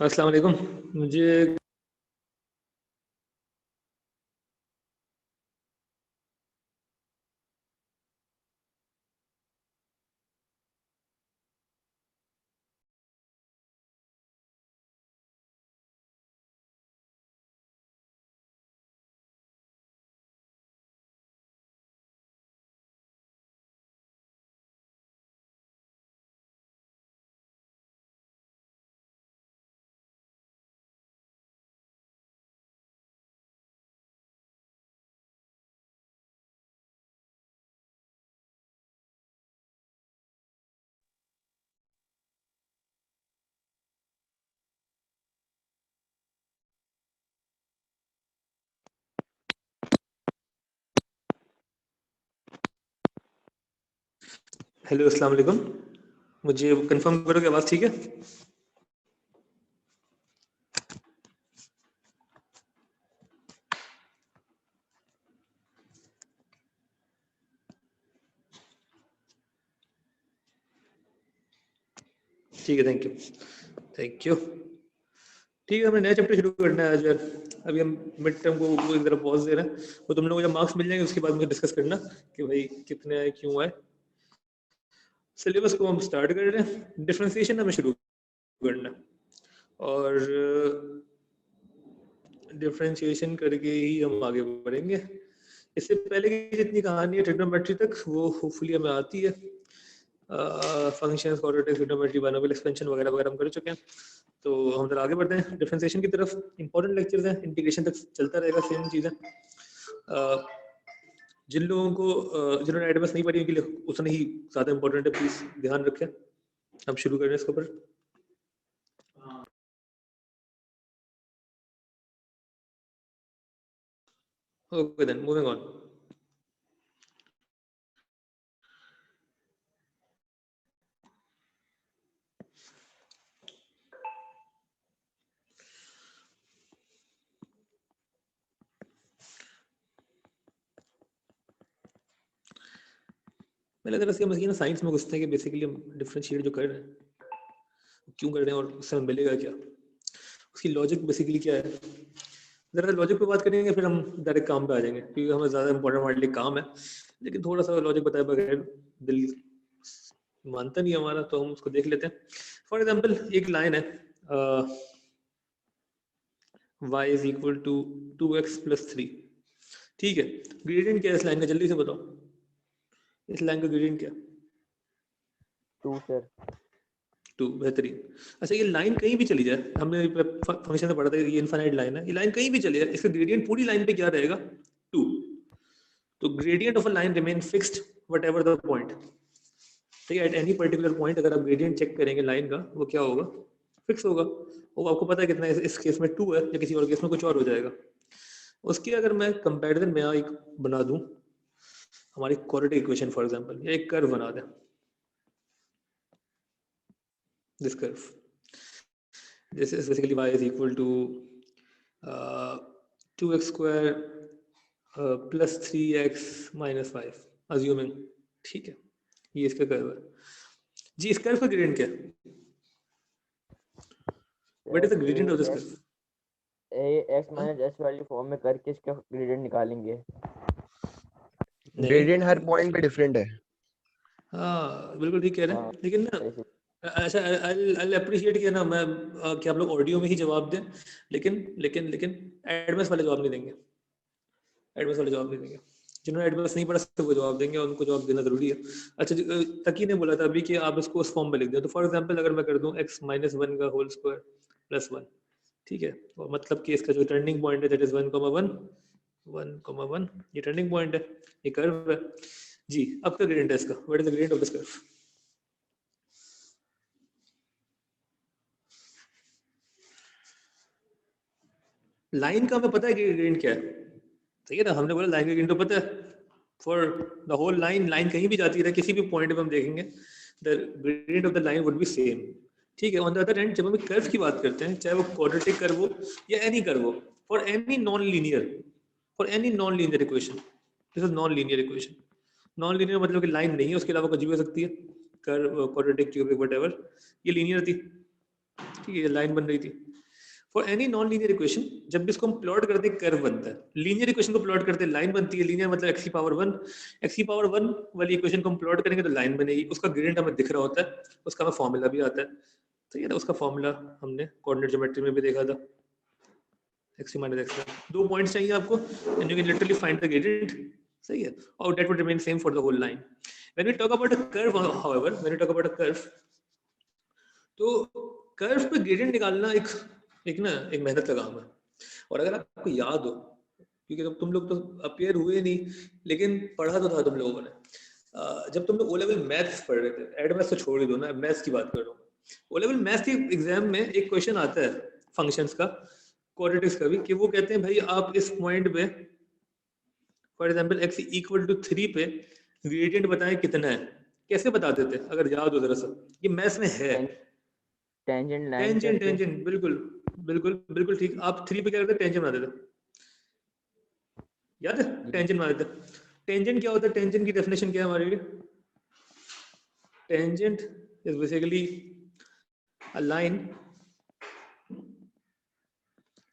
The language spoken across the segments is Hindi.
अस्सलाम वालेकुम। मुझे हेलो अस्सलाम वालेकुम। मुझे कंफर्म करो कि आवाज़ ठीक है? ठीक है, थैंक यू। Thank you. ठीक है, हमें नया चैप्टर शुरू करना है आज यार। अभी हम मिड टर्म को एक तरह पॉज दे रहे हैं। वो तुम लोगों को जब मार्क्स मिल जाएंगे उसके बाद मुझे डिस्कस करना कि भाई कितने आए, क्यों आए। सिलेबस को हम स्टार्ट कर रहे हैं। डिफरेंशिएशन हमें शुरू करना है और डिफरेंशिएशन करके ही हम आगे बढ़ेंगे। इससे पहले की जितनी कहानी है ट्रिग्नोमेट्री तक वो होपफुली हमें आती है। Functions, quadratic, trigonometry, binomial expansion वगैरह वगैरह हम कर चुके हैं। तो हम जरा आगे बढ़ते हैं डिफरेंशिएशन की तरफ। इंपॉर्टेंट लेक्चर्स हैं, इंटीग्रेशन तक चलता रहेगा सेम चीज़ें। जिन लोगों को जिन्होंने एडवांस नहीं पढ़ी उनके लिए उतना ही ज़्यादा इंपॉर्टेंट है, प्लीज़ ध्यान रखें। अब शुरू करें इसके ऊपर। Okay then, moving on. मैंने तरह से समझिए ना, साइंस में घुसते हैं कि बेसिकली हम डिफरेंशिएट जो कर रहे हैं क्यों कर रहे हैं और उससे हमें मिलेगा क्या, उसकी लॉजिक बेसिकली क्या है। ज़रा लॉजिक पे बात करेंगे फिर हम डायरेक्ट काम पे आ जाएंगे, क्योंकि हमें ज़्यादा इंपॉर्टेंट हमारे लिए काम है। लेकिन थोड़ा सा लॉजिक बताए बगैर दिल मानता नहीं हमारा, तो हम उसको देख लेते हैं। फॉर एग्जाम्पल एक लाइन है y is equal to 2x plus 3। ठीक है, ग्रेडियंट क्या है इस लाइन का, जल्दी से बताओ। इस लाइन का ग्रेडियंट क्या? 2 सर। 2, बेहतरीन। अच्छा, ये लाइन कहीं भी चली जाए, हमने फंक्शन में पढ़ा था ये इनफाइनाइट लाइन है, ये लाइन कहीं भी चली जाए, इसका ग्रेडियंट पूरी लाइन पे क्या रहेगा? 2। तो gradient of a line remain fixed what ever the point. ठीक है, एट एनी पर्टिकुलर पॉइंट अगर आप ग्रेडियंट चेक करेंगे लाइन का, वो क्या होगा? फिक्स होगा। वो आपको पता है कितना है, इस केस में 2 है, या किसी और केस में कुछ और हो जाएगा। उसकी अगर मैं कंपैरिजन में एक बना दूं, हमारी क्वाड्रेटिक इक्वेशन फॉर एग्जांपल, या एक कर्व बना दें, this curve, this is basically y is equal to 2x square plus 3x minus 5 assuming। ठीक है, ये इसका कर्व है जी। इस कर्व का ग्रेडियंट क्या है? What is the gradient of this curve? x minus h वाली फॉर्म में करके इसका ग्रेडियंट निकालेंगे। ग्रेडियंट हर पॉइंट पे डिफरेंट है। हाँ बिल्कुल ठीक कह रहे हैं, लेकिन ना अच्छा, आई अप्रिशिएट किया ना मैं कि आप लोग ऑडियो में ही जवाब दें, लेकिन लेकिन लेकिन एडवांस वाले जवाब नहीं देंगे। एडवांस वाले जवाब नहीं देंगे। जिन्होंने एडवांस नहीं पढ़ा सिर्फ वो जवाब देंगे, उनको जवाब देना जरूरी है। अच्छा, तकी ने बोला था अभी कि आप इसको उस फॉर्म में लिख दें। तो फॉर एग्जांपल अगर मैं कर दूं x माइनस 1 का होल स्क्वायर प्लस 1, ठीक है, और मतलब कि इसका जो टर्निंग पॉइंट है दैट इज 1,1 1,1, ये टर्निंग पॉइंट है, ये कर्व है जी। अब क्या ग्रेडियंट है इसका? What is the gradient of this curve? Line का हमें पता है कि ग्रेडियंट क्या है, सही है ना। हमने बोला लाइन का ग्रेडियंट तो पता है for the whole line. Line कहीं भी जाती है, किसी भी पॉइंट पे हम देखेंगे the gradient of the line would be same. ठीक है, ऑन द अदर हैंड जब हम कर्व की बात करते हैं, चाहे वो क्वाड्रेटिक कर्व हो या एनी कर्व हो, for any non linear equation, this is non linear equation. Non linear मतलब कि लाइन नहीं है, उसके अलावा कुछ भी हो सकती है, कर्व, क्वाड्रेटिक, क्यूबिक, व्हाटएवर, ये लीनियर थी। ठीक है, ये लाइन बन रही थी। For any non linear equation जब भी इसको हम प्लॉट करते हैं कर्व बनता है। लीनियर इक्वेशन को प्लॉट करते हैं लाइन बनती है। लीनियर मतलब एक्स की पावर 1, एक्स की पावर 1 वाली इक्वेशन को हम प्लॉट करेंगे तो लाइन बनेगी, उसका ग्रेडियंट हमें दिख रहा होता है, उसका हमें फॉर्मूला भी आता है। तो ये ना उसका फॉर्मूला हमने कोऑर्डिनेट ज्योमेट्री में भी देखा था, x minus x। 2 पॉइंट्स चाहिए आपको and you can literally find the gradient, सही है, और that would remain same for the whole line. When we talk about a curve, however when we talk about a curve, तो कर्व पे ग्रेडियंट निकालना एक मेहनत का काम है। और अगर आपको याद हो, क्योंकि जब तुम लोग तो अपियर हुए नहीं लेकिन पढ़ा तो था तुम लोगों ने, जब तुम लोग ओ लेवल मैथ्स पढ़ रहे थे, एड मैथ्स तो छोड़ ही दो ना, मैथ्स की बात कर रहा हूँ। ओ लेवल मैथ्स के एग्जाम में एक क्वेश्चन आता है फंक्शंस का, क्वाड्रेटिक्स का भी, कि वो कहते हैं भाई आप इस पॉइंट पे for example x equal to 3 पे ग्रेडियंट बताएं कितना है। कैसे बताते थे अगर याद हो जरा सा, ये मैथ्स में है। टेंजेंट लाइन टेंजेंट, करके। टेंजेंट, बिल्कुल बिल्कुल बिल्कुल ठीक। आप 3 पे क्या करते, टेंजेंट बनाते थे, याद है? टेंजेंट बनाते थे। टेंजेंट क्या होता है, टेंजेंट की डेफिनेशन क्या है हमारे लिए? Tangent is basically a line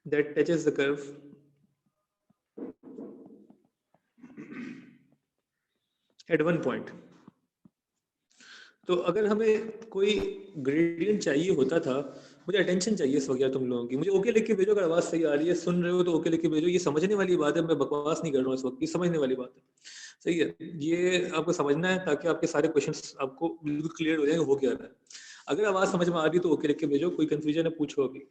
that touches the curve at one point। तो अगर हमें कोई ग्रेडियंट चाहिए होता था, मुझे अटेंशन चाहिए इस वक्त यार तुम लोगों की, मुझे ओके लिख के भेजो अगर आवाज सही आ रही है, सुन रहे हो तो ओके लिख के भेजो। ये समझने वाली बात है, मैं बकवास नहीं कर रहा हूँ इस वक्त, ये समझने वाली बात है, सही है। ये आपको समझना है ताकि आपके सारे क्वेश्चंस आपको बिल्कुल क्लियर हो जाएंगे हो क्या रहा है। अगर आवाज समझ में आ रही तो ओके लिख के भेजो, कोई कंफ्यूजन है पूछो अभी।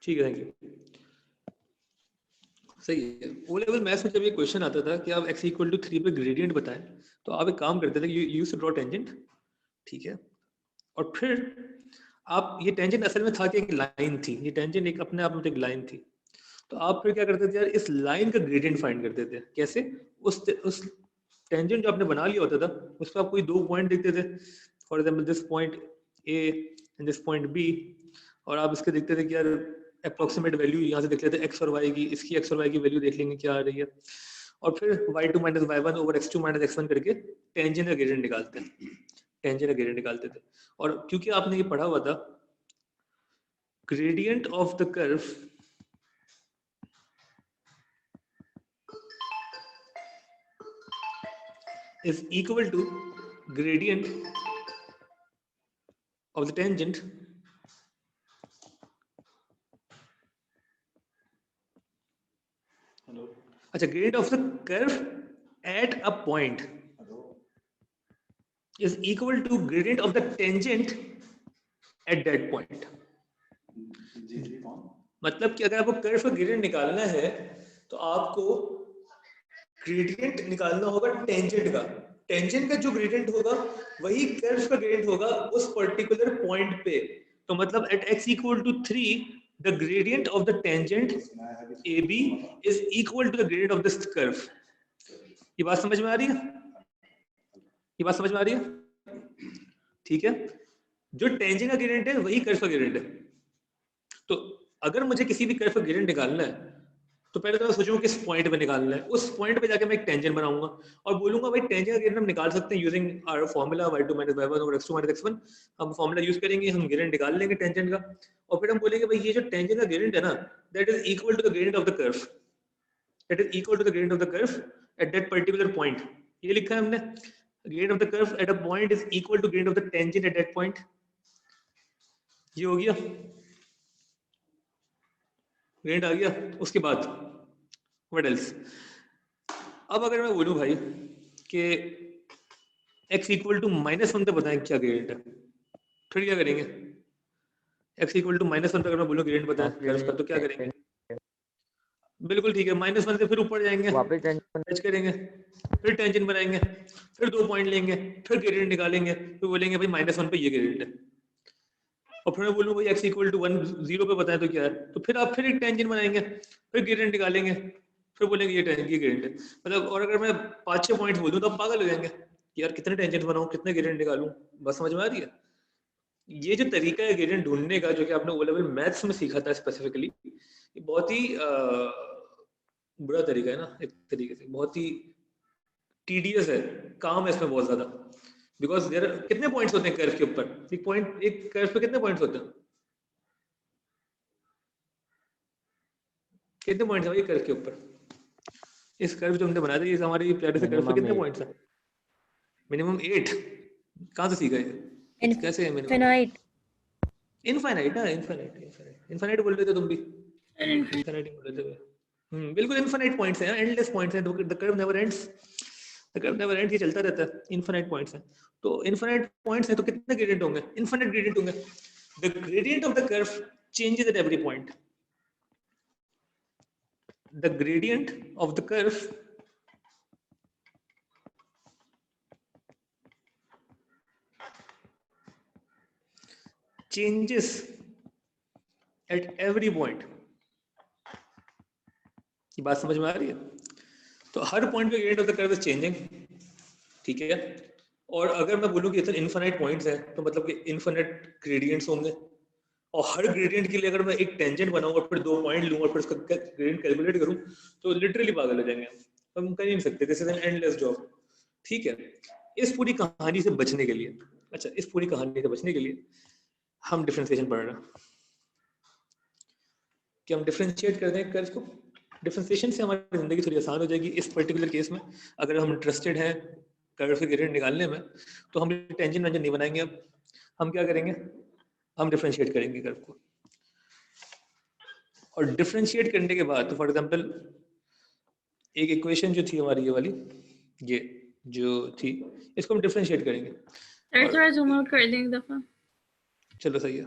ठीक है, थैंक यू, सही है। ओ लेवल मैथ्स में जब ये क्वेश्चन आता था कि आप x इक्वल टू 3 पे ग्रेडियंट बताएं, तो आप एक काम करते थे, you used to draw tangent, ठीक है, और फिर आप, ये टेंजेंट असल में था कि एक लाइन थी, ये टेंजेंट एक अपने आप में एक लाइन थी, तो आप फिर क्या करते थे यार, इस लाइन का ग्रेडियंट फाइंड करते थे। कैसे? उस टेंजेंट जो आपने बना लिया होता था उस पर आप कोई 2 पॉइंट देखते थे, for example this point A and this point B, और आप इसके देखते थे कि यार अप्रोक्सीमेट वैल्यू यहाँ से देख लेते हैं x और y की, इसकी x और y की वैल्यू देख लेंगे क्या आ रही है, और फिर y2 minus y1 over x2 minus x1 करके टेंजेंट का ग्रेडियंट निकालते हैं, टेंजेंट का ग्रेडियंट निकालते थे। और क्योंकि आपने ये पढ़ा हुआ था, gradient of the curve is equal to gradient of the tangent अच्छा, gradient of the curve at a point is equal to gradient of the tangent at that point। मतलब कि अगर आपको कर्व का ग्रेडियंट निकालना है तो आपको ग्रेडियंट निकालना होगा टेंजेंट का। टेंजेंट का जो ग्रेडियंट होगा वही कर्व का ग्रेडियंट होगा उस पर्टिकुलर पॉइंट पे। तो मतलब at x equal to 3 the gradient of the tangent AB is equal to the gradient of this curve। ये बात समझ में आ रही है? ये बात समझ में आ रही है? ठीक है, जो टेंजेंट का ग्रेडियंट है वही कर्व का ग्रेडियंट है। तो अगर मुझे किसी भी कर्व का ग्रेडियंट निकालना है तो पहले तो मैं सोचूंगा किस पॉइंट पे निकालना है, उस पॉइंट पे जाके मैं एक टेंजेंट बनाऊंगा और बोलूंगा भाई टेंजेंट का ग्रेडियंट हम निकाल सकते हैं using our formula y2 - y1 और x2 - x1। हम फार्मूला यूज करेंगे, हम ग्रेडियंट निकाल लेंगे टेंजेंट का, और फिर हम बोलेंगे भाई ये जो टेंजेंट का ग्रेडियंट है ना, that is equal to the gradient of the curve, that is equal to the gradient of the curve at that particular point. ये लिखा है हमने, gradient of the curve at a point is equal to gradient of the tangent at that point. ये हो गया, ग्रेडियंट आ गया। उसके बाद व्हाट एल्स? अब अगर मैं बोलूं भाई कि x इक्वल टू -1 पे बताएं क्या ग्रेडियंट है, फिर क्या करेंगे? x इक्वल टू -1 पे अगर मैं बोलूं ग्रेडियंट बताएं कर्व का, तो क्या करेंगे? बिल्कुल ठीक है, -1 से फिर ऊपर जाएंगे, वापस टेंजेंट टच करेंगे, फिर टेंजेंट बनाएंगे, फिर 2 पॉइंट लेंगे, फिर ग्रेडियंट निकालेंगे, फिर बोलेंगे भाई -1 पे ये ग्रेडियंट है, और फिर मैं बोलूं भाई x इक्वल टू 1 0 पे बताएं तो क्या है, तो फिर आप फिर एक टेंजेंट बनाएंगे, फिर ग्रेडियंट निकालेंगे, फिर बोलेंगे ये ग्रेडियंट है। मतलब और अगर मैं 5-6 पॉइंट्स बोल दूं तो आप पागल हो जाएंगे कि यार कितने टेंजेंट बनाऊं, कितने ग्रेडियंट निकालूं। बस समझ में आ रही है? ये जो तरीका है ग्रेडियंट ढूंढने का, जो कि आपने ओ लेवल मैथ्स में सीखा था स्पेसिफिकली, ये बहुत ही बुरा तरीका है ना, एक तरीके से बहुत ही टीडियस है, काम है इसमें बहुत ज्यादा, बिकॉज देयर कितने पॉइंट्स होते हैं कर्व के ऊपर, एक कर्व पे कितने पॉइंट्स होते हैं, कितने पॉइंट्स है भाई कर्व के ऊपर, इस कर्व जो हमने बनाया था, ये हमारे प्यारे से कर्व पे मिनिमम कितने 8। पॉइंट्स हैं? मिनिमम 8। कहाँ से सीखा है? कैसे है मिनिमम? इनफिनाइट। इनफाइनाइट ना, इनफाइनाइट बोल रहे थे तुम भी, इनफाइनाइट बोल रहे थे। बिल्कुल इनफाइनाइट पॉइंट्स हैं, एंडलेस पॉइंट्स हैं, the curve never ends, the curve never ends, ये चलता रहता है, इनफाइनाइट पॉइंट्स हैं। तो इनफाइनाइट पॉइंट्स हैं तो कितने ग्रेडियंट होंगे? इनफाइनाइट ग्रेडियंट होंगे। The gradient of the curve changes at every point, the gradient of the curve changes at every point। ये बात समझ में आ रही है? तो हर पॉइंट पे gradient of the curve is changing, ठीक है। और अगर मैं बोलूं कि इतने इनफाइनाइट पॉइंट्स हैं तो मतलब कि इनफाइनाइट ग्रेडियंट्स होंगे, और हर ग्रेडियंट के लिए अगर मैं एक टेंजेंट बनाऊं और फिर 2 पॉइंट लूं और फिर उसका ग्रेडियंट कैलकुलेट करूं तो लिटरली पागल हो जाएंगे हम कर ही नहीं सकते, this is an endless job, ठीक है। इस पूरी कहानी से बचने के लिए, अच्छा इस पूरी कहानी से बचने के लिए हम डिफरेंशिएशन पढ़ रहे हैं कि हम डिफरेंशिएट कर दें कर्व को। डिफरेंशिएशन से हमारी जिंदगी थोड़ी आसान हो जाएगी इस पर्टिकुलर केस में। अगर हम इंटरेस्टेड हैं कर्व से ग्रेडियंट निकालने में तो हम टेंजेंट वेंजेंट नहीं बनाएंगे, अब हम क्या करेंगे, हम डिफरेंशिएट करेंगे कर्व को। और डिफरेंशिएट करने के बाद, तो फॉर एग्जांपल एक इक्वेशन जो थी हमारी ये वाली, ये जो थी, इसको हम डिफरेंशिएट करेंगे। सर थोड़ा जूम आउट कर दें एक दफा। चलो सही है।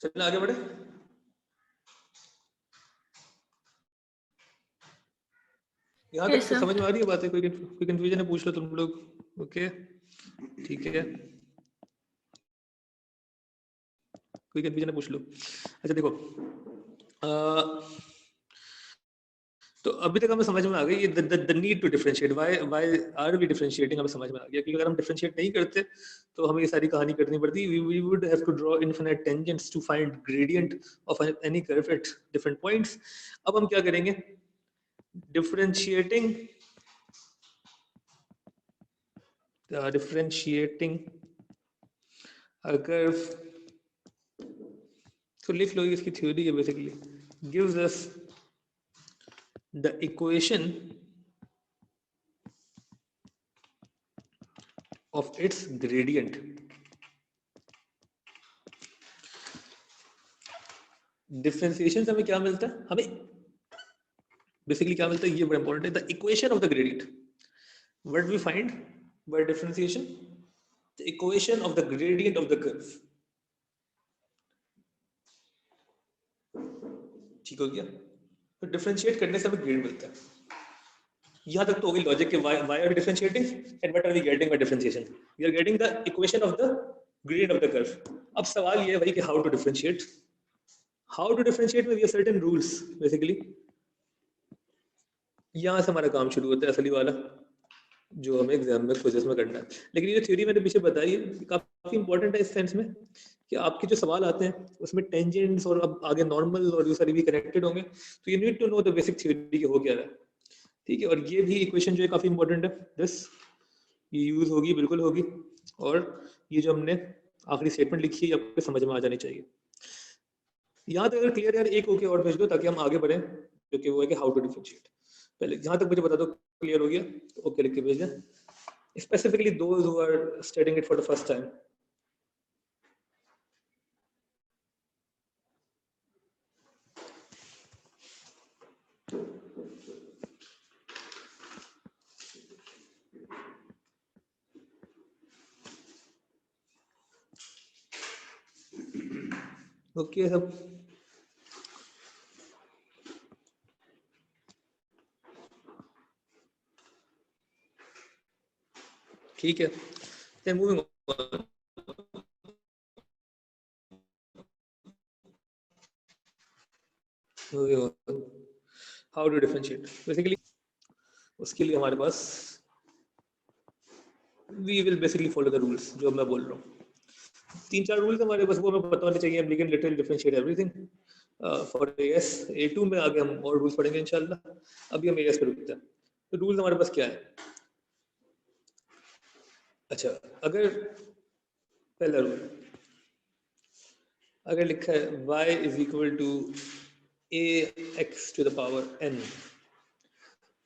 चलो आगे बढ़े। यहाँ तक तो समझ में आ रही है बातें? कोई कंफ्यूजन है पूछ लो तुम लोग। ओके ठीक है, कोई कंफ्यूजन है पूछ लो। अच्छा देखो तो अभी तक हमें समझ में आ गई the need to differentiate, why are we differentiating, हमें समझ में आ गया कि अगर हम डिफरेंशिएट नहीं करते तो हमें ये सारी कहानी करनी पड़ती। We would have to draw infinite tangents to find gradient of any curve at different points. अब हम क्या करेंगे, डिफरेंशिएटिंग a curve, तो लिख लो, इसकी थ्योरी है basically, gives us the equation of its gradient। Differentiation से हमें क्या मिलता है, हमें बेसिकली क्या मिलता है, ये बड़ा इंपॉर्टेंट है, the equation of the gradient. What we find by differentiation, the equation of the gradient of the curve. ठीक हो गया? तो डिफरेंशिएट करने से हमें ग्रेड मिलता है। यहाँ तक तो हो गई लॉजिक के why are we differentiating and what are we getting by differentiation? We are getting the equation of the gradient of the curve। अब सवाल ये है भाई कि how to differentiate? How to differentiate में we have certain rules basically। यहाँ से हमारा काम शुरू होता है असली वाला, जो हमें एग्जाम में क्विज़ेस में करना है। लेकिन ये थ्योरी मैंने पीछे बताई है, काफी इंपॉर्टेंट है इस सेंस में कि आपके जो सवाल आते हैं उसमें टेंजेंट्स और अब आगे नॉर्मल और ये सारी भी कनेक्टेड होंगे, तो you need to know the basic theory कि हो क्या रहा है, ठीक है। और ये भी इक्वेशन जो है काफी इंपॉर्टेंट है, दिस ये यूज होगी, बिल्कुल होगी। और ये जो हमने आखिरी स्टेटमेंट लिखी है आपको समझ में आ जानी चाहिए। यहाँ तक अगर क्लियर यार, एक ओके और भेज दो ताकि हम आगे बढ़े, जो कि वो है कि हाउ टू डिफरेंशिएट। पहले यहाँ तक मुझे बता दो, क्लियर हो गया तो ओके लिख के भेज दें, specifically those who are studying it for the first time. Okay सब ठीक है, then moving on. Moving on. How to differentiate? Basically, उसके लिए हमारे पास we will basically follow the rules जो मैं बोल रहा हूँ. 3-4 रूल्स हमारे पास, वो हमें पता होने चाहिए. We can literally differentiate everything. For AS A2 में आगे हम और रूल्स पढ़ेंगे इंशाल्लाह. अभी हम AS पे रुकते हैं. तो रूल्स हमारे पास क्या है? अच्छा, अगर पहला रूल अगर लिखा है y is equal to ax to the power n.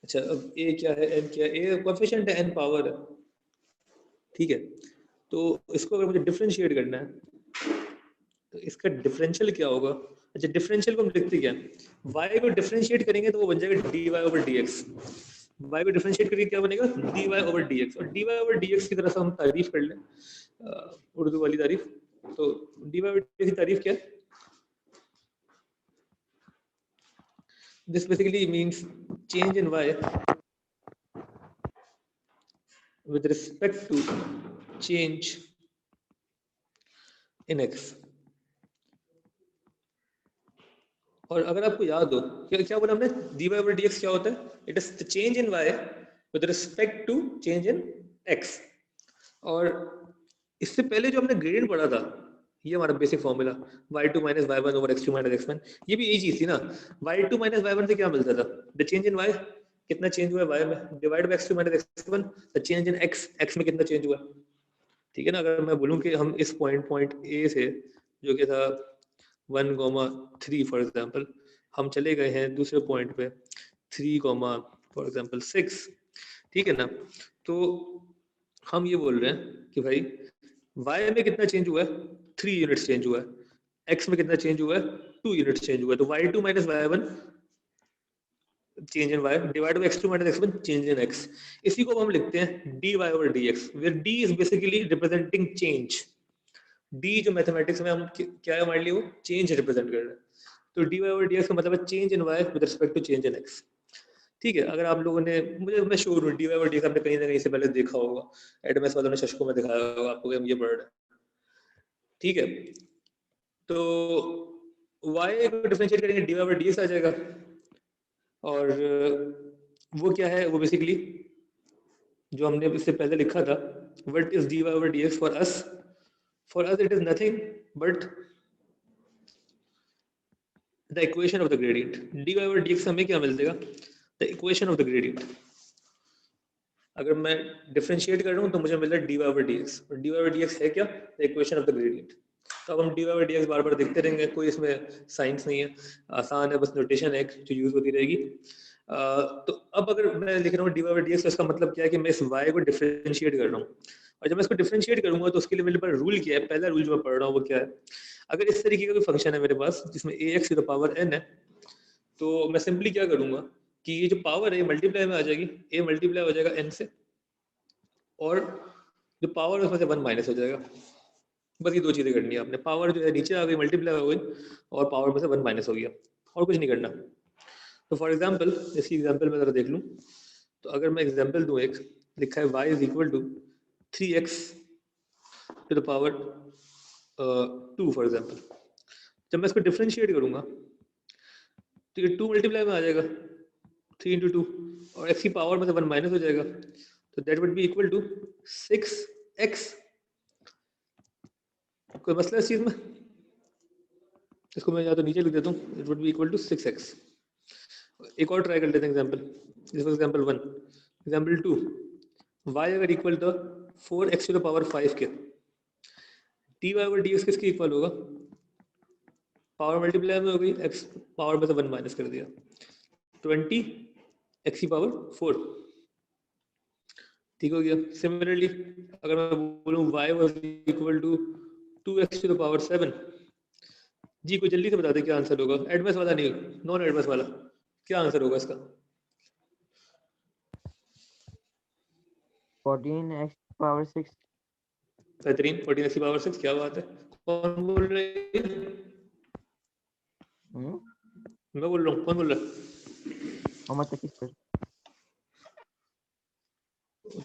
अच्छा, अब a क्या है, n क्या है? a कोएफिशिएंट है, n पावर है, ठीक है. तो इसको अगर मुझे डिफरेंशिएट करना है तो इसका डिफरेंशियल क्या होगा? अच्छा, डिफरेंशियल को हम लिखते क्या है? y को डिफरेंशिएट करेंगे तो वो बन जाएगा dy over dx. y को डिफरेंशिएट करेंगे क्या बनेगा? dy over dx. और dy over dx की तरह से हम तारीफ कर लें, उर्दू वाली तारीफ. तो dy over dx की तारीफ क्या है? This basically means change in y with respect to change in x. और अगर आपको याद हो क्या क्या बोला हमने, dy over dx क्या होता है? It is the change in y with respect to change in x. और इससे पहले जो हमने ग्रेडियंट पढ़ा था, ये हमारा basic formula y2 minus y1 over x2 minus x1, ये भी यही चीज थी ना. y2 minus y1 से क्या मिलता था? द चेंज इन y, कितना चेंज हुआ है y में, divide by x2 minus x1, the change in x में कितना चेंज हुआ. ठीक है ना. अगर मैं बोलूं कि हम इस पॉइंट A से जो कि था 1,3 फॉर एग्जांपल, हम चले गए हैं दूसरे पॉइंट पे 3, फॉर एग्जांपल 6, ठीक है ना. तो हम ये बोल रहे हैं कि भाई y में कितना चेंज हुआ है? 3 यूनिट्स चेंज हुआ है. x में कितना चेंज हुआ है? 2 यूनिट्स चेंज हुआ है. तो y2 minus y1 change in y divide by x2 minus x1 change in x. इसी को हम लिखते हैं dy over dx, where d is basically representing change. d जो मैथमेटिक्स में हम क्या है हमारे लिए, वो चेंज रिप्रेजेंट कर रहा है. तो dy over dx का मतलब है change in y with respect to change in x. ठीक है. अगर आप लोगों ने, मुझे मैं श्योर हूँ dy over dx आपने कहीं ना कहीं से पहले देखा होगा, एडमेस वालों ने शशको में दिखाया होगा आपको कि हम ये पढ़ रहे हैं. ठीक है. तो y को डिफरेंशिएट करेंगे dy over dx आ जाएगा. और वो क्या है, वो बेसिकली जो हमने इससे पहले लिखा था, what is dy over dx for us. For us it is nothing but the equation of the gradient. dy over dx हमें क्या मिल जाएगा? The equation of the gradient. अगर मैं डिफरेंशिएट कर रहा हूँ तो मुझे मिल रहा है dy over dx, और dy over dx है क्या? The equation of the gradient. तो अब हम dy over dx बार बार देखते रहेंगे, कोई इसमें साइंस नहीं है, आसान है, बस नोटेशन है जो यूज होती रहेगी. तो अब अगर मैं लिख रहा हूँ dy over dx, तो इसका मतलब क्या है कि मैं इस y को डिफरेंशिएट कर रहा हूँ. और जब मैं इसको डिफरेंशिएट करूंगा तो उसके लिए मेरे पास रूल क्या है? पहला रूल जो मैं पढ़ रहा हूँ वो क्या है? अगर इस तरीके का कोई फंक्शन है मेरे पास जिसमें ax to the power n है, तो मैं सिंपली क्या करूंगा कि ये जो पावर है मल्टीप्लाई में आ जाएगी, a मल्टीप्लाई हो जाएगा n से, और जो पावर है उसमें से 1 माइनस हो जाएगा. बस ये दो चीजें करनी है आपने. पावर जो है नीचे आ गई, मल्टीप्लाई हो गई, और पावर में से 1 माइनस हो गया, और कुछ नहीं करना. तो फॉर एग्जांपल, इसकी एग्जांपल मैं जरा देख लूं. तो अगर मैं एग्जांपल दूं, एक लिखा है y is equal to 3x to the power 2 for example. जब मैं इसको डिफरेंशिएट करूंगा तो ये 2 मल्टीप्लाई में आ जाएगा, 3 into 2, और x की पावर में से 1 माइनस हो जाएगा. तो that would be equal to 6x. कोई मसला इस चीज में? इसको मैं या तो नीचे लिख देता हूँ, it would be equal to 6x. एक और ट्राई कर लेते हैं example. This was example 1. Example 2, y अगर equal to 4x to the power 5 के, dy over dx किसके इक्वल होगा? पावर मल्टीप्लाई में हो गई, x पावर में से 1 माइनस कर दिया, 20 x की पावर 4. ठीक हो गया. सिमिलरली अगर मैं बोलूं y was equal to 2x to the power 7, जी कोई जल्दी से बता दे क्या आंसर होगा? एडमेस वाला नहीं, नॉन एडमेस वाला, क्या आंसर होगा इसका? 14x power 6. बेहतरीन, 14x की पावर 6. क्या बात है. कौन बोल रहे हैं? मैं बोल रहा हूँ, कौन बोल रहा है? मोहम्मद तकी सर।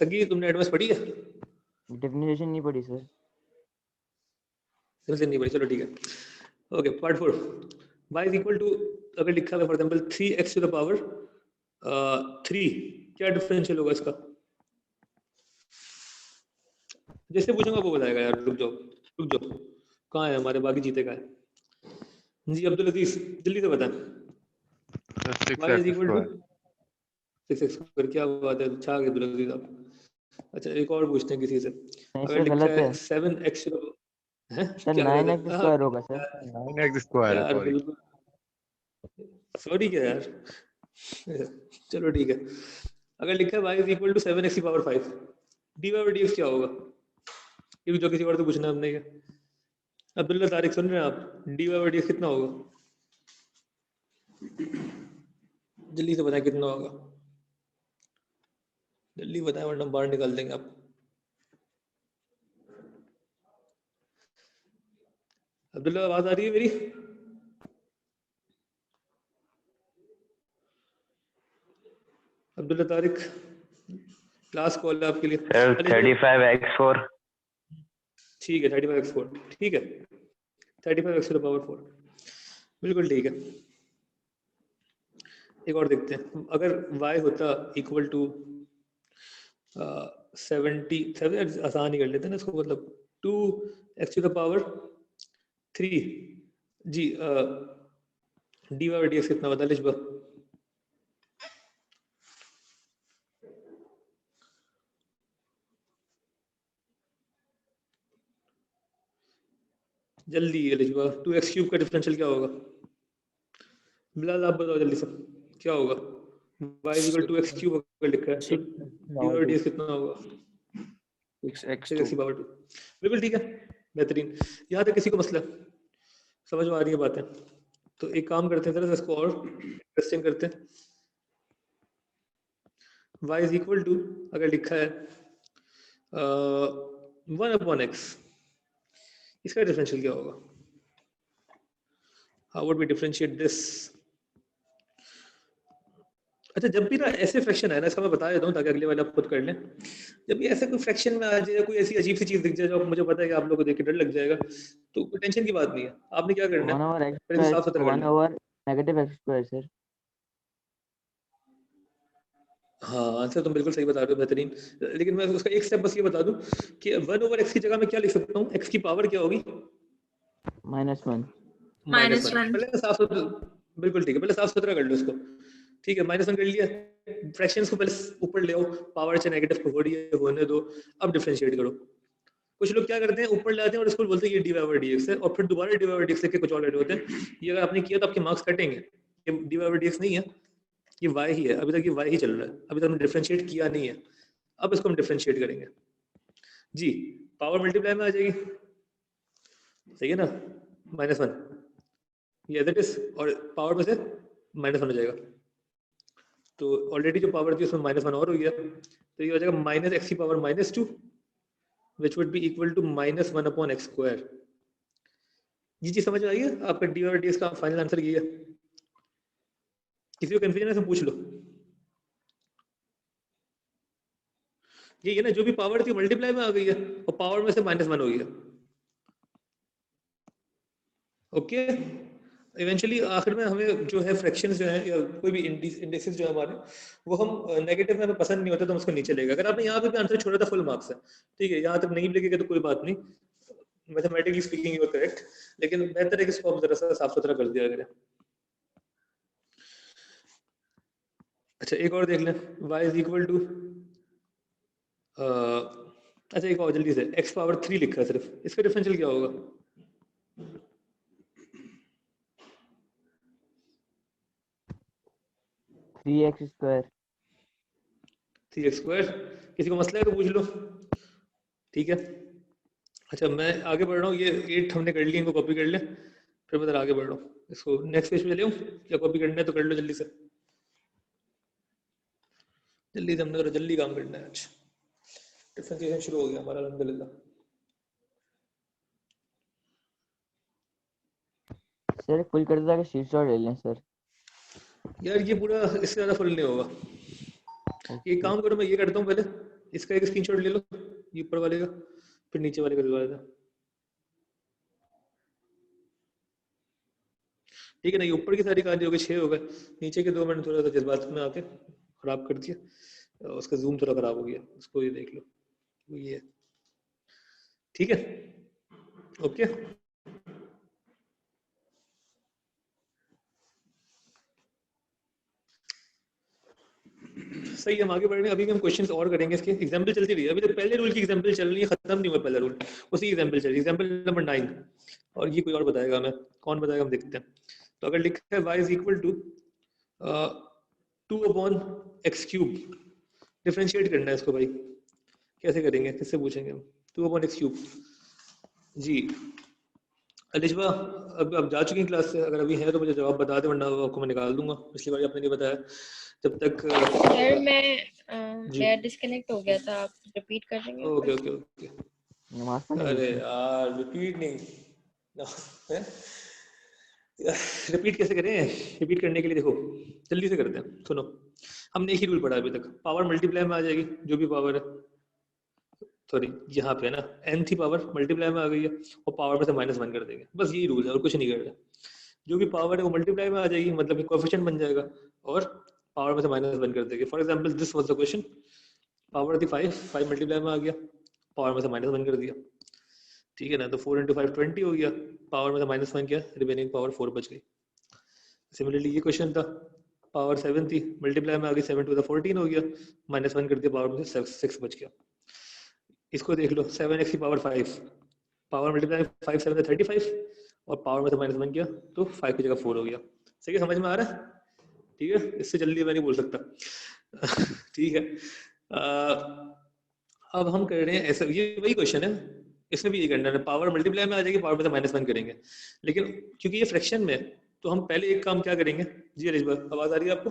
तकी तुमने एडवांस पढ़ी है? डेफिनेशन नहीं पढ़ी सर। से नहीं पढ़ी, चलो ठीक है। Okay, part 4, y is equal to, अगर लिखा है for example 3x to the power 3, क्या डिफरेंशियल होगा इसका? जैसे पूछूंगा वो बताएगा यार, रुक जाओ, कहाँ है हमारे बाकी जीते का है जी? अब्दुल अजीज जल्दी से बताएं। y is equal to 6x square, क्या बात है, अच्छा अब्दुल अजीज आप। अच्छा एक और पूछते हैं किसी से, अगर लिखा है 7x है सर 9x स्क्वायर होगा सर। 9x स्क्वायर है, यार सॉरी। बिल्कुल सॉरी क्या यार, चलो ठीक है। अगर लिखा है y is equal to 7x की पावर 5, dy बाई dx क्या होगा? ये भी जो किसी और से पूछना है हमने। क्या अब्दुल्ला तारिक सुन रहे हैं आप? dy बाई dx कितना होगा? जल्दी से बताएं कितना होगा, जल्दी बताएं वरना बाहर निकाल देंगे आप। अब्दुल्ला आवाज आ रही है मेरी? अब्दुल्ला तारिक, क्लास कॉल है आपके लिए। 35x4। ठीक है 35x4, ठीक है 35x टू द पावर 4, बिल्कुल ठीक है। एक और देखते हैं, अगर y होता इक्वल टू 77, आसान ही कर लेते हैं ना इसको, मतलब 2x टू द पावर 3 जी, dy बाई dx कितना बता लिजबा? जल्दी लिजबा, 2x क्यूब का डिफरेंशियल क्या होगा? बिलाल आप बताओ जल्दी से, क्या होगा? y is equal to 2x cube अगर लिखा है तो dy बाई dx कितना होगा? 6x की पावर 2, बिल्कुल ठीक है, बेहतरीन। यहाँ तक किसी को मसला समझ में आ रही है बातें? तो एक काम करते हैं, जरा इसको और इंटरेस्टिंग करते हैं। y इज इक्वल टू, अगर लिखा है 1/x, इसका डिफरेंशियल क्या होगा? How would we differentiate this? अच्छा जब भी ना ऐसे फ्रैक्शन है ना, इसका मैं बता देता हूँ ताकि अगले वाले आप खुद कर लें। जब भी ऐसे कोई फ्रैक्शन में आ जाए, कोई ऐसी अजीब सी चीज दिख जाए जो मुझे पता है कि आप लोगों को देख के डर लग जाएगा, तो कोई टेंशन की बात नहीं है। आपने क्या करना है, पहले साफ सुथरा कर लें। 1 over negative x square sir. हाँ आंसर तुम बिल्कुल सही बता रहे हो, बेहतरीन। लेकिन मैं उसका एक स्टेप बस ये बता दूं कि 1/x की जगह मैं क्या लिख सकता हूँ? x की पावर क्या होगी? -1। -1। पहले साफ सुथरा, बिल्कुल ठीक है, पहले साफ सुथरा कर लो इसको। ठीक है -1 कर लिया, फ्रैक्शंस को पहले ऊपर ले आओ, पावर चाहे नेगेटिव को होने दो, अब डिफरेंशिएट करो। कुछ लोग क्या करते हैं, ऊपर ले आते हैं और इसको बोलते हैं ये dy बाई dx है, और फिर दोबारा dy बाई dx लेके कुछ और ऐड होते हैं। ये अगर आपने किया तो आपके मार्क्स कटेंगे। ये dy बाई dx नहीं है, ये y ही है। अभी तक ये y ही चल रहा है, अभी तक हमने डिफरेंशिएट किया नहीं है। अब इसको हम डिफरेंशिएट करेंगे जी, पावर मल्टीप्लाई में आ जाएगी, सही है ना? -1 ये एज इट इज, और पावर में से -1 हो जाएगा। तो ऑलरेडी जो पावर थी उसमें -1 और हो गया, तो ये हो जाएगा -x की power -2 which would be equal to -1/x square। ये चीज समझ में आई है आपका? dy और dx का फाइनल आंसर ये है। किसी को कंफ्यूजन है तो पूछ लो। ये ना जो भी पावर थी मल्टीप्लाई में आ गई है और पावर में से -1 हो गया। ओके, इवेंचुअली आखिर में हमें जो है फ्रैक्शंस जो है या कोई भी इंडेक्सेस जो है हमारे, वो हम नेगेटिव में हमें पसंद नहीं होता तो हम उसको नीचे लेगा। अगर आपने यहाँ पे भी आंसर छोड़ा था फुल मार्क्स है, ठीक है, यहाँ तक नहीं लगेगा तो कोई बात नहीं, mathematically speaking you are correct, लेकिन बेहतर है कि इसको आप जरा सा साफ सुथरा कर दिया करें। अच्छा एक और देख लें, y इज इक्वल टू, अच्छा एक और जल्दी से, x पावर 3 लिखा है सिर्फ, इसका डिफरेंशियल क्या होगा? Three x square. किसी को मसला है तो पूछ लो, ठीक है। अच्छा मैं आगे बढ़ रहा हूँ, ये 8 हमने कर लिए, इनको कॉपी कर ले, फिर मैं आगे बढ़ रहा हूँ। इसको नेक्स्ट पेज पे चले क्या कॉपी करना है तो कर लो जल्दी से, जल्दी से, हमने जल्दी काम करना है आज। डिफरेंशिएशन शुरू हो गया हमारा अल्हम्दुलिल्लाह। सर फुल कर देता कि शीट ले लें सर? यार ये पूरा इससे ज्यादा फुल नहीं होगा। एक काम करो, मैं ये करता हूँ, पहले इसका एक स्क्रीनशॉट ले लो, ये ऊपर वाले का, फिर नीचे वाले का दिखा देता। ठीक है ना, ये ऊपर की सारी कहानी हो गई, 6 हो गए, नीचे के 2 मैंने थोड़ा सा जज्बात में आके खराब कर दिया, उसका जूम थोड़ा खराब हो गया, उसको ये देख लो, वो ये है। ठीक है, ओके। सही है, हम आगे बढ़ रहे हैं। अभी भी हम क्वेश्चंस और करेंगे, इसके एग्जांपल चलती रही है। अभी तो पहले रूल की एग्जांपल चल रही है, खत्म नहीं हुआ पहला रूल, उसी एग्जांपल चल रही है, एग्जांपल नंबर 9। और ये कोई और बताएगा हमें, कौन बताएगा, हम देखते हैं। तो अगर लिखा है y is equal to 2/x³, differentiate करना है इसको भाई, कैसे करेंगे, किससे पूछेंगे हम? 2/x³ जी। अलिशबा अब जा चुकी हैं क्लास से, अगर अभी है तो मुझे जवाब बता दे, वरना आपको मैं निकाल दूंगा, पिछली बार आपने नहीं बताया। जब तक सर मैं डिस्कनेक्ट हो गया था, आप रिपीट कर देंगे? Okay okay okay. नमाज पढ़ने अरे यार रिपीट नहीं, रिपीट कैसे करें? रिपीट करने के लिए देखो, जल्दी से करते हैं, सुनो। हमने एक ही रूल पढ़ा अभी तक, पावर मल्टीप्लाई में आ जाएगी, जो भी पावर है, सॉरी यहाँ पे है ना, n थी पावर मल्टीप्लाई में आ गई है, और पावर में से -1 कर देंगे, बस यही रूल है, और कुछ नहीं कर रहे। जो भी पावर है वो मल्टीप्लाई में आ जाएगी, मतलब कि कोएफिशिएंट बन जाएगा, और पावर में से -1 कर देंगे। For example this was the question, power थी 5 मल्टीप्लाई में आ गया, पावर में से -1 कर दिया, ठीक है ना। तो 4 × 5 20 हो गया, पावर में से -1 किया, रिमेनिंग पावर 4 बच गई। सिमिलरली ये क्वेश्चन था, पावर 7 थी, मल्टीप्लाई में आ गई, 7 × 14 हो गया, -1 कर दिया, पावर में से 6 बच गया। इसको देख लो, 7x की पावर 5, पावर मल्टीप्लाई 5 7 35, और पावर में से -1 किया तो 5 की जगह 4 हो गया। सही है, समझ में आ रहा है? ठीक है, इससे जल्दी मैं नहीं बोल सकता। ठीक है, अब हम कर रहे हैं ऐसा, ये वही क्वेश्चन है, इसमें भी ये करना है, पावर मल्टीप्लाई में आ जाएगी, पावर में से -1 करेंगे, लेकिन क्योंकि ये फ्रैक्शन में है तो हम पहले एक काम क्या करेंगे। जी अलिशबा, आवाज आ रही है आपको?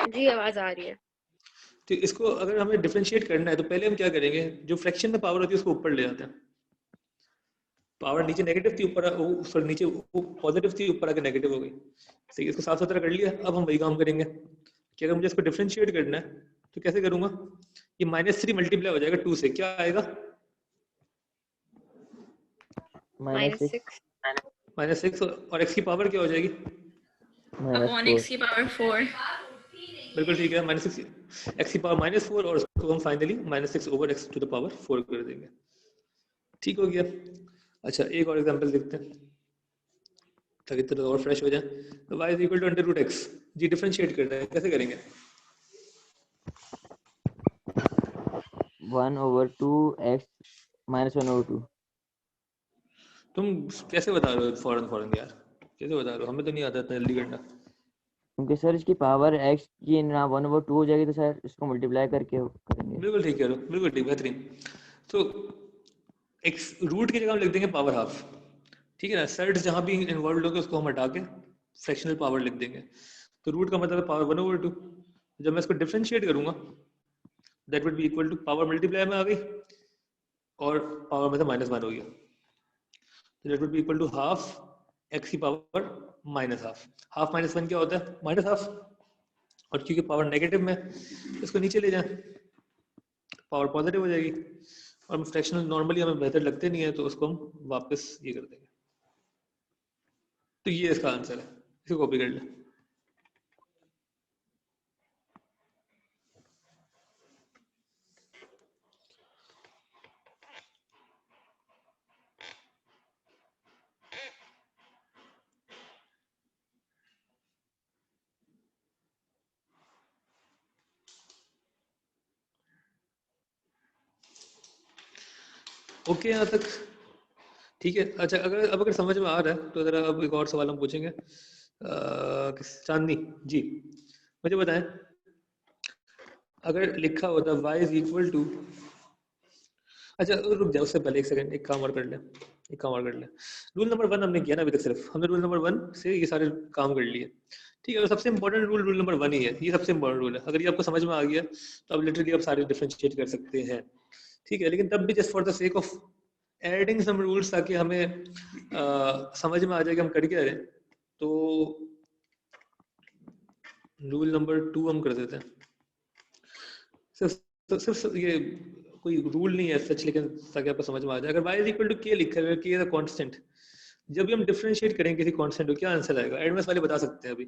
जी आवाज आ रही है। तो इसको अगर हमें डिफरेंशिएट करना है तो पहले हम क्या करेंगे, जो फ्रैक्शन में पावर होती है उसको ऊपर ले जाते हैं। पावर नीचे नेगेटिव थी, ऊपर नीचे पॉजिटिव थी, ऊपर आके नेगेटिव हो गई। सही, इसको साफ सुथरा कर लिया। अब हम वही काम करेंगे कि अगर मुझे इसको डिफरेंशिएट करना है तो कैसे करूंगा, ये -3 मल्टीप्लाई हो जाएगा 2 से, क्या आएगा? -6 और x की पावर क्या हो जाएगी? अपॉन x की पावर 4। बिल्कुल ठीक है, -6 x की पावर -4, और उसको हम finally -6/x to the power 4 कर देंगे। ठीक हो गया। अच्छा, एक और एग्जांपल देखते हैं ताकि थोड़ा और फ्रेश हो जाए। तो y is equal to √x, जी डिफरेंशिएट करना है, कैसे करेंगे? 1/2x -1/2। तुम कैसे बता रहे हो फौरन यार, कैसे बता रहे हो? हमें तो नहीं आता इतना जल्दी करना। क्योंकि सर इसकी पावर x की ना 1/2 हो जाएगी, तो सर इसको मल्टीप्लाई करके करेंगे। बिल्कुल ठीक है, बिल्कुल ठीक, बेहतरीन। तो x रूट की जगह हम लिख देंगे पावर हाफ, ठीक है ना। सेट्स जहां भी इन्वॉल्व होंगे उसको हम हटा के फ्रैक्शनल पावर लिख देंगे। तो रूट का मतलब है पावर 1/2। जब मैं इसको डिफरेंशिएट करूंगा that would be equal to, power multiply में आ गई और पावर में से -1 हो गया, तो that would be equal to half x की पावर -हाफ। हाफ -1 क्या होता है? -हाफ। और क्योंकि पावर नेगेटिव में, इसको नीचे ले जाएं, पावर पॉजिटिव हो जाएगी। और फ्रैक्शनल नॉर्मली हमें बेहतर लगते नहीं है, तो उसको हम वापस ये कर देंगे। तो ये इसका आंसर है, इसको कॉपी कर लें। ओके यहाँ तक ठीक है। अच्छा, अगर समझ में आ रहा है तो जरा अब एक और सवाल हम पूछेंगे। चांदनी जी, मुझे बताएं, अगर लिखा होता y इज इक्वल टू, अच्छा रुक जाओ, उससे पहले एक सेकंड, एक काम और कर लें। रूल नंबर 1 हमने किया ना अभी तक, सिर्फ हमने रूल नंबर 1 से ये सारे काम कर लिए, ठीक है। और सबसे इंपॉर्टेंट रूल नंबर 1 ही है, ये सबसे इंपॉर्टेंट रूल है। अगर ये आपको समझ में आ गया तो अब लिटरली आप सारे डिफरेंशिएट कर सकते हैं, ठीक है। लेकिन तब भी just for the sake of adding some rules ताकि हमें समझ में आ जाए कि हम कर क्या रहे हैं। तो रूल नंबर 2 हम कर देते हैं। सिर्फ ये कोई रूल नहीं है सच, लेकिन ताकि आपको समझ में आ जाए। अगर y इज इक्वल टू के लिखा है, के इज अ कांस्टेंट, जब भी हम डिफरेंशिएट करेंगे किसी कांस्टेंट को, क्या आंसर आएगा? एडवांस वाले बता सकते हैं अभी।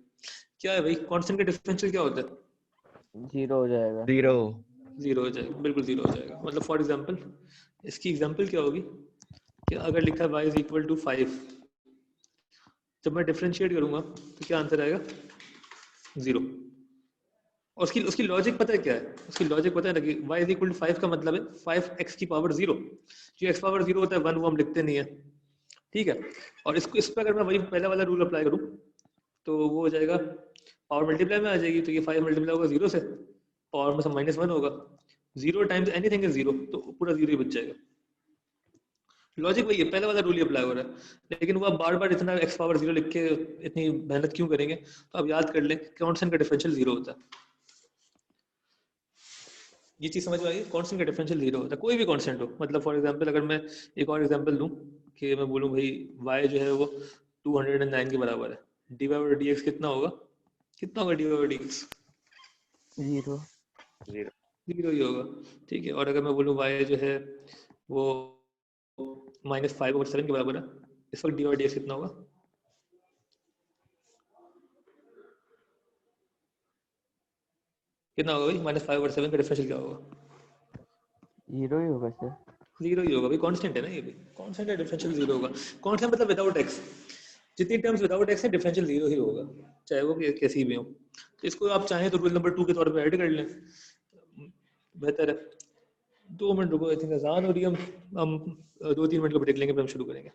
क्या है भाई कांस्टेंट का डिफरेंशियल क्या होता है? 0 हो जाएगा। 0 0 हो जाएगा, बिल्कुल 0 हो जाएगा। मतलब फॉर एग्जांपल इसकी एग्जांपल क्या होगी कि अगर लिखा है y इज इक्वल टू 5, जब मैं डिफरेंशिएट करूंगा तो क्या आंसर आएगा? 0। और उसकी उसकी लॉजिक पता है क्या है? उसकी लॉजिक पता है ना कि y इज इक्वल टू 5 का मतलब है 5x की पावर 0। जो x पावर 0 होता है 1, वो हम लिखते नहीं है, ठीक है। और इसको इस पर अगर मैं वही पहला वाला रूल अप्लाई करूं तो वो हो जाएगा, पावर मल्टीप्लाई में आ जाएगी, तो ये 5 मल्टीप्लाई होगा 0 से, पावर में से -1 होगा, 0 टाइम्स एनीथिंग इज 0, तो पूरा 0 ही बच जाएगा। लॉजिक वही है, पहला वाला रूल ही अप्लाई हो रहा है। लेकिन वो आप बार बार इतना x पावर 0 लिख के इतनी मेहनत क्यों करेंगे? तो आप याद कर लें कांस्टेंट का डिफरेंशियल 0 होता है। ये चीज समझ में आई? कांस्टेंट का डिफरेंशियल 0 होता है, कोई भी कांस्टेंट हो। मतलब फॉर एग्जांपल अगर मैं एक और एग्जांपल दूं कि मैं बोलूं भाई y जो है वो 209 के बराबर है, dy/dx कितना होगा? कितना होगा dy/dx? 0 0 ही होगा, ठीक है। और अगर मैं बोलूं y जो है वो -5/7 के बराबर है, इस वक्त dy/dx कितना होगा? कितना होगा भाई? -5/7 का डिफरेंशियल क्या होगा? 0 ही होगा सर। 0 ही होगा भाई, कांस्टेंट है ना ये भी। कांस्टेंट का डिफरेंशियल 0 होगा। कांस्टेंट मतलब विदाउट x, जितनी टर्म्स विदाउट x है डिफरेंशियल 0 ही होगा, चाहे वो कैसी भी हो। तो इसको आप चाहें तो रूल नंबर 2 के तौर पे ऐड कर लें, बेहतर है। 2 मिनट रुको, आई थिंक अजान हो रही है, हम 2-3 मिनट का ब्रेक लेंगे, फिर हम शुरू करेंगे।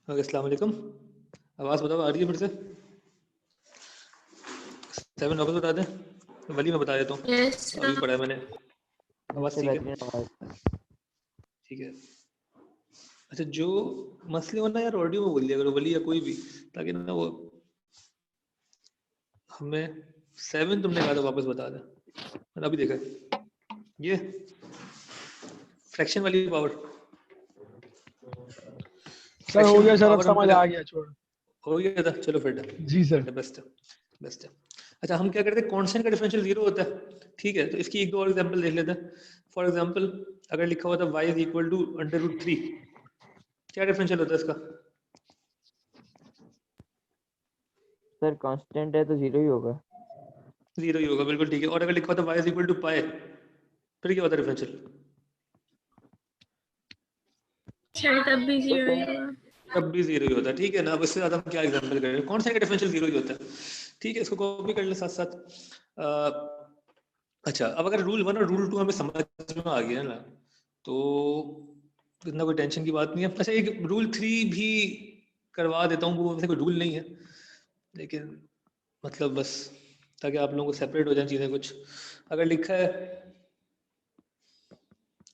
ओके, अस्सलाम वालेकुम। आवाज़ बताओ आ रही है फिर से? 7 वापस बता दें? वली मैं बता देता हूँ, Yes, अभी sir. पढ़ा है मैंने। आवाज़ इससे ठीक है? बेहतरीन आवाज। ठीक है। अच्छा, जो मसले हो ना यार, ऑडियो में बोल दिया करो, वली या कोई भी, ताकि ना वो हमें 7 तुमने कहा था वापस बता दें। मैंने अभी देखा ये फ्रैक्शन वाली पावर, सर हो गया सर, अब पावर हम समझ क्या आ गया, छोड़। हो गया था? चलो फिर जी सर। बेस्ट है, बेस्ट है। अच्छा, हम क्या करते हैं, कांस्टेंट का डिफरेंशियल 0 होता है, ठीक है? तो इसकी एक दो और एग्जांपल देख लेते हैं। फॉर एग्जांपल अगर लिखा हुआ था y इज इक्वल टू √3, क्या डिफरेंशियल होता है इसका? सर कांस्टेंट है तो 0 ही होगा। 0 ही होगा, बिल्कुल ठीक है। और अगर लिखा हुआ था y इज इक्वल टू पाई, फिर क्या होता है डिफरेंशियल? शायद तब भी 0 ही होगा। तब भी 0 ही होता है, ठीक है ना? अब इससे ज्यादा हम क्या एग्जांपल करें, कांस्टेंट का डिफरेंशियल 0 ही होता है, ठीक है? इसको कॉपी कर ले साथ साथ। अच्छा, अब अगर रूल 1 और रूल 2 हमें समझ में आ गया ना, तो इतना कोई टेंशन की बात नहीं है। अच्छा, एक रूल 3 भी करवा देता हूँ, वो वैसे कोई रूल नहीं है, लेकिन मतलब बस ताकि आप लोगों को सेपरेट हो जाए चीज़ें कुछ। अगर लिखा है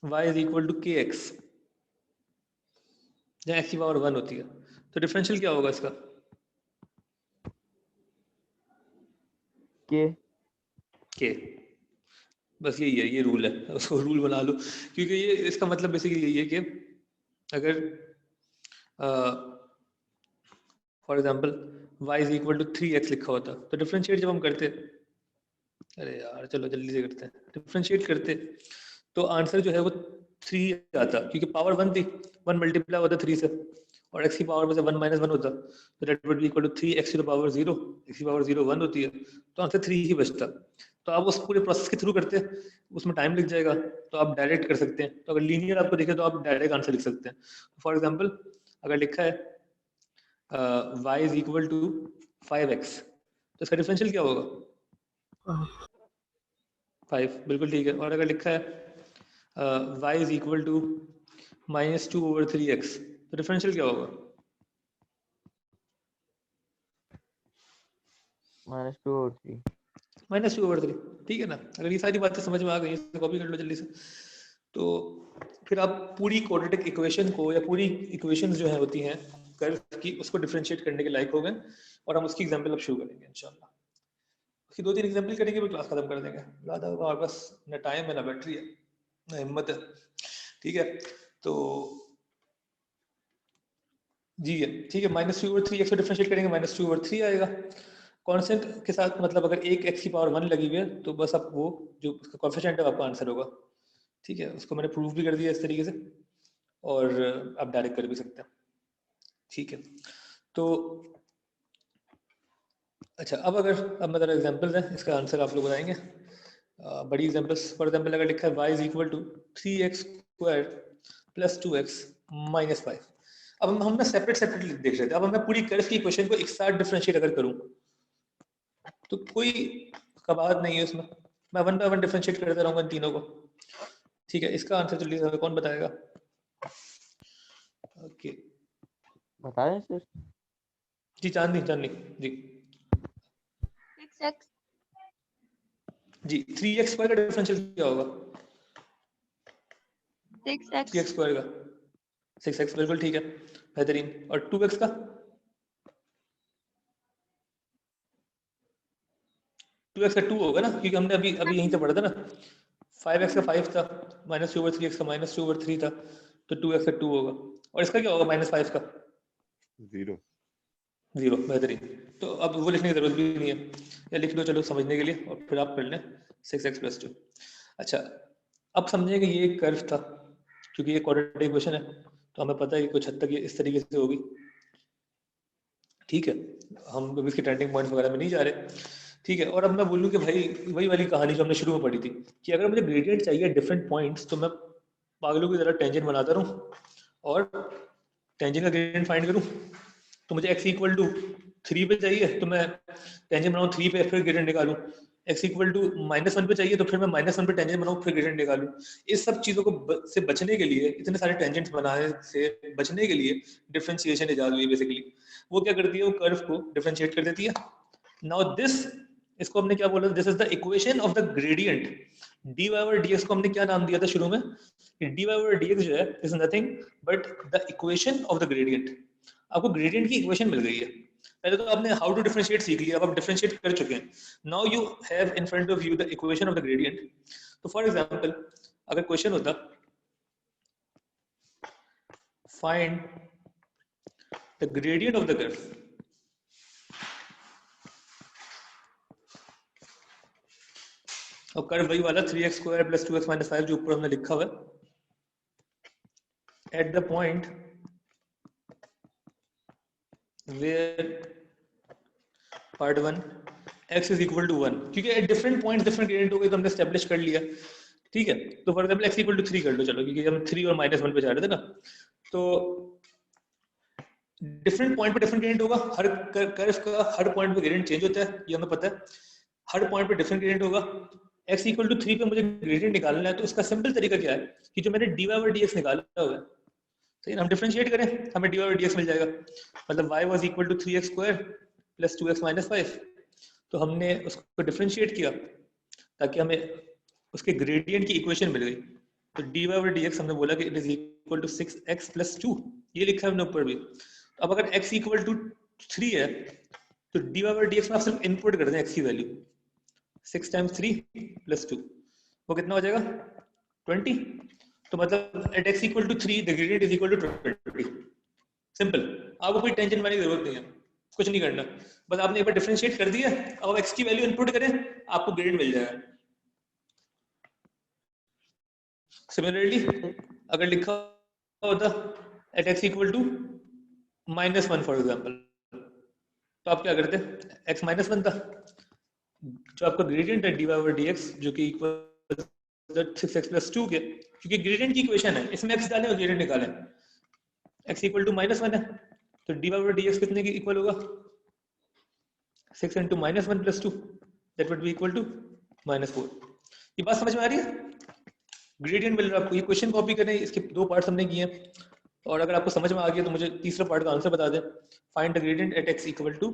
y इज इक्वल टू के एक्स, जहाँ x की पावर 1 होती है, तो डिफरेंशियल क्या होगा इसका? के बस यही है, ये रूल है, उसको रूल बना लो, क्योंकि ये इसका मतलब बेसिकली यही है कि अगर for example y is equal to 3x लिखा होता, तो डिफरेंशिएट जब हम करते, अरे यार चलो जल्दी से करते हैं, डिफरेंशिएट करते तो आंसर जो है वो 3 आता, क्योंकि पावर 1 थी, 1 मल्टीप्लाई होता 3 से, और x की पावर में से 1 माइनस 1 होता, तो that would be equal to 3x to the power 0, x की पावर 0 1 होती है, तो आंसर 3 ही बचता। तो आप उस पूरे प्रोसेस के थ्रू करते, उसमें टाइम लग जाएगा, तो आप डायरेक्ट कर सकते हैं। तो अगर लीनियर आपको दिखे तो आप डायरेक्ट आंसर लिख सकते हैं। फॉर एग्जाम्पल अगर लिखा है y is equal to 5x, तो इसका डिफरेंशियल क्या होगा? 5, बिल्कुल ठीक है। और अगर लिखा है y is equal to -2/3x, तो डिफरेंशियल क्या होगा? -2/3। -2/3, ठीक है ना? अगर ये सारी बातें समझ में आ गई, इसे कॉपी कर लो जल्दी से। तो फिर आप पूरी क्वाड्रेटिक इक्वेशन को, या पूरी इक्वेशंस जो है होती हैं कर्व की, उसको डिफरेंशिएट करने के लायक हो गए, और हम उसकी एग्जांपल अब शुरू करेंगे इंशाल्लाह। उसकी 2-3 एग्जांपल करेंगे, फिर क्लास खत्म कर देंगे। ज़्यादा हमारे पास ना टाइम है ना बैटरी है ना हिम्मत है, ठीक है? तो जी है, ठीक है। -2/3x को डिफरेंशिएट करेंगे, -2/3 आएगा कांस्टेंट के साथ। मतलब अगर एक x की पावर 1 लगी हुई है, तो बस आप वो जो उसका कोएफिशिएंट है आपका आंसर होगा, ठीक है? उसको मैंने प्रूव भी कर दिया इस तरीके से, और आप डायरेक्ट कर भी सकते हैं, ठीक है? तो अच्छा, अब मैं ज़रा एग्जांपल्स हैं, इसका आंसर आप लोग बताएंगे। बड़ी एग्जांपल्स, फॉर एग्जांपल अगर लिखा है y is equal to 3x² plus 2x minus 5। अब हम ना सेपरेट देख रहे थे। अब मैं पूरी कर्व की इक्वेशन को एक साथ डिफरेंशिएट अगर करूं, तो कोई कबाहत नहीं है उसमें, मैं 1 बाय 1 डिफरेंशिएट करता रहूंगा इन तीनों को, ठीक है? इसका आंसर जल्दी से कौन बताएगा? ओके बता दें सर। जी, चांदनी जी 6x जी 3x² का डिफरेंशियल क्या होगा? 3x² का 6x, बिल्कुल ठीक है, बेहतरीन। और 2x का 2 होगा ना, क्योंकि हमने अभी अभी यहीं से पढ़ा था ना, 5x का 5 था, -2/3x का -2/3 था, तो 2x का 2 होगा। और इसका क्या होगा -5 का? 0। बेहतरीन। तो अब वो लिखने की जरूरत भी नहीं है, या लिख लो चलो समझने के लिए, और फिर आप कर लें 6x + 2। अच्छा, अब समझिए कि ये एक कर्व था, क्योंकि ये क्वाड्रेटिक इक्वेशन है, तो हमें पता है कि कुछ हद तक ये इस तरीके से होगी, ठीक है? हम अभी इसके ट्रेंडिंग पॉइंट्स वगैरह में नहीं जा रहे, ठीक है? और अब मैं बोलूँ कि भाई वही वाली कहानी जो हमने शुरू में पढ़ी थी, कि अगर मुझे ग्रेडियंट चाहिए डिफरेंट पॉइंट्स, तो मैं पागलों की तरह टेंजेंट बनाता रहूँ और टेंजेंट का ग्रेडियंट फाइंड करूँ, तो मुझे x इक्वल टू 3 पे चाहिए तो मैं टेंजेंट बनाऊं 3 पे फिर ग्रेडियंट निकालूं, x इक्वल टू -1 पे चाहिए तो फिर मैं -1 पे टेंजेंट बनाऊं फिर ग्रेडियंट निकालूं। इस सब चीजों को से बचने के लिए, इतने सारे टेंजेंट्स बनाने से बचने के लिए डिफरेंशिएशन इजाद हुई बेसिकली। वो क्या करती है, वो कर्व को डिफरेंशिएट कर देती है। नाउ दिस, इसको हमने क्या बोला, this is the equation of the gradient. dy over dx को हमने क्या नाम दिया था शुरू में, कि dy ओवर dx जो है is nothing but the equation of the gradient. आपको ग्रेडियंट की इक्वेशन मिल गई है। पहले तो आपने हाउ टू डिफरेंशिएट सीख लिया, अब आप डिफरेंशिएट कर चुके हैं। Now you have in front of you the equation of the gradient. तो फॉर एग्जांपल अगर क्वेश्चन होता find the gradient of the curve, और कर्व वही वाला 3x² + 2x - 5 जो ऊपर हमने लिखा हुआ है, at the point where part 1 x is equal to 1, क्योंकि eight different points different gradient हो गए तो हमने एस्टेब्लिश कर लिया, ठीक है। तो for example x equal to 3 कर लो, चलो, क्योंकि हम 3 और -1 पे जा रहे थे ना। तो डिफरेंट पॉइंट पे डिफरेंट ग्रेडियंट होगा, हर कर्व का हर पॉइंट पे ग्रेडियंट चेंज होता है, ये हमें पता है। हर पॉइंट पे डिफरेंट ग्रेडियंट होगा। x इक्वल टू 3 पे मुझे ग्रेडियंट निकालना है, तो उसका सिंपल तरीका क्या है कि जो मैंने dy ओवर dx निकाला हुआ है, सही ना, हम डिफरेंशिएट करें, हमें dy ओवर dx मिल जाएगा। मतलब y was equal to 3x² + 2x - 5। तो हमने उसको डिफरेंशिएट किया ताकि हमें उसके ग्रेडियंट की इक्वेशन मिल गई। तो dy ओवर dx हमने बोला कि it is equal to 6x + 2, ये लिखा है हमने ऊपर भी। अब अगर x इक्वल टू 3 है तो dy ओवर dx में आप सिर्फ इनपुट कर दें x की वैल्यू, 6 × 3 + 2, वो कितना हो जाएगा 20। तो मतलब at x equal to 3 the gradient is equal to 20। Simple, आपको कोई टेंशन लेने की जरूरत नहीं है, कुछ नहीं करना, बस आपने एक बार डिफरेंशिएट कर दिया, अब x की वैल्यू इनपुट करें, आपको ग्रेड मिल जाएगा। सिमिलरली अगर लिखा होता at x equal to -1 for example, तो आप क्या करते, x -1 था, जो आपका ग्रेडियंट है dy ओवर dx जो कि इक्वल 6x + 2 के, क्योंकि ग्रेडियंट की इक्वेशन है, इसमें x डालें और ग्रेडियंट निकालें, x इक्वल टू -1 है तो dy ओवर dx कितने के इक्वल होगा, 6 × -1 + 2, that would be equal to -4। ये बात समझ में आ रही है? ग्रेडियंट मिल रहा है आपको, ये क्वेश्चन कॉपी करें, इसके 2 पार्ट्स हमने किए हैं, और अगर आपको समझ में आ गया तो मुझे तीसरा पार्ट का आंसर बता दें। Find the gradient at x equal to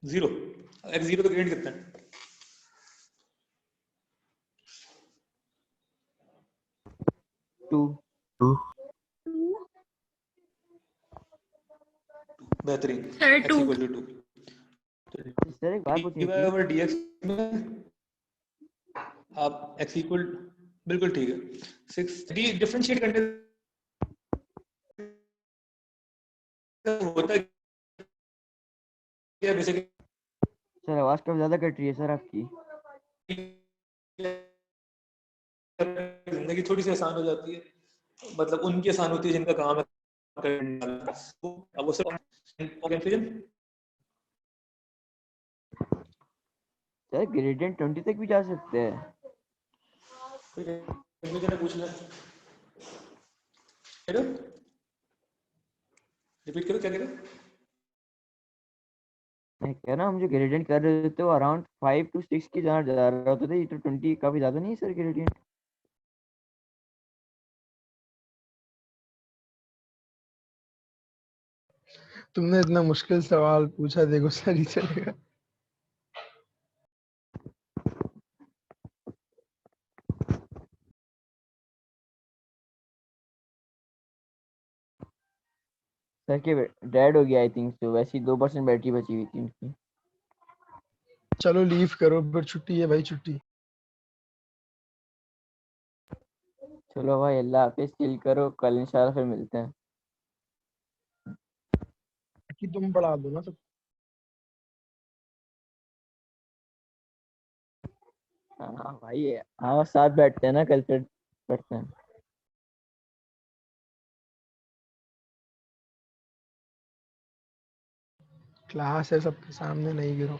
0। x 0 तो ग्रेडियंट कितना है, बेहतरीन, sir x 2। Equal to 2। Sir एक बात पूछनी dy थी। ओवर dx में आप x इक्वल, बिल्कुल ठीक है, 6 डिफरेंशिएट करने होता क्या बेसिकली, सर आवाज कब ज्यादा कट रही है सर आपकी। जिंदगी थोड़ी सी आसान हो जाती है, मतलब उनकी आसान होती है जिनका काम है करना। अब वो सब कंफ्यूजन, सर ग्रेडियंट 20 तक भी जा सकते हैं। कंफ्यूजन पूछ ले, रिपीट करो क्या कह रहे हो। मैं कह रहा हूँ हम जो ग्रेडियंट कर रहे थे वो अराउंड 5 to 6 की जहाँ जा रहा होता था, ये तो 20 काफी ज्यादा नहीं है सर ग्रेडियंट। तुमने इतना मुश्किल सवाल पूछा, देखो सर ही चलेगा। सर के डेड हो गया आई थिंक, तो वैसे ही 2% बैटरी बची हुई थी उनकी। चलो लीव करो, फिर छुट्टी है भाई, छुट्टी। चलो भाई अल्लाह हाफिज, चिल करो, कल इंशाल्लाह फिर मिलते हैं। कि तुम पढ़ा दो ना सब। हाँ भाई, हाँ साथ बैठते हैं ना, कल फिर पढ़ते हैं। क्लास है सबके सामने, नहीं गिरो।